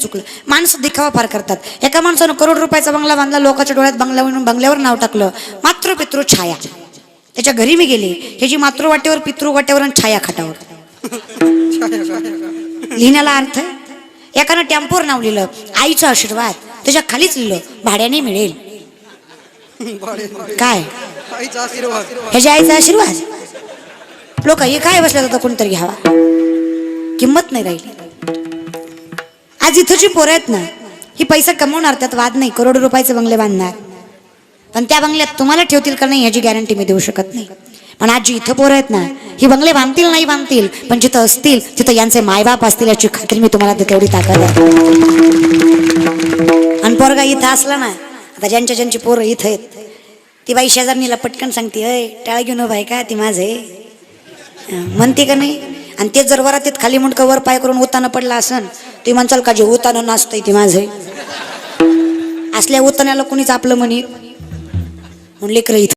चुकलं. माणसं दिखावा फार करतात. एका माणसानं करोड रुपयाचा बंगला बांधला, लोकांच्या डोळ्यात बंगल्यावर नाव टाकलं, मातृ पितृ छाया. त्याच्या घरी मी गेले, ह्याची मातृ वाटेवर, पितृ वाटेवर आणि छाया खाटावर. लिहिण्याला अर्थ. एकानं टेम्पोवर नाव लिहिलं आईचा आशीर्वाद, त्याच्या खालीच लिहिलं भाड्याने मिळेल. काय ह्याच्या आईचा आशीर्वाद? लोक हे काय बसल्या होतं, कोणतरी घ्यावा. किंमत नाही राहिली. आज इथं जी पोरं आहेत ना, ही पैसा कमवणार, त्यात वाद नाही. करोड रुपयाचे बंगले बांधणार, पण त्या बंगल्यात तुम्हाला ठेवतील का नाही ह्याची गॅरंटी मी देऊ शकत नाही. पण आज जी इथं पोरं आहेत ना, ही बंगले बांधतील नाही बांधतील, पण जिथं असतील तिथं यांचे मायबाप असतील याची खात्री मी तुम्हाला तेवढी ताकद आहे. आणि पोरगा इथं असला ना, आता ज्यांची पोरं इथं आहेत, ती बाई शेजारणीला पटकन सांगते, अय टाळ घेऊन उभा आहे का, ती माझं आहे म्हणते का नाही. आणि ते जर वरातीत खाली मुंडकं वर पाय करून उतानं पडला असन, ती म्हणचाल का जे उतानं नाचतंय ती माझं आहे. असल्या उतान्याला कुणीच आपलं म्हणीत म्हणले इथं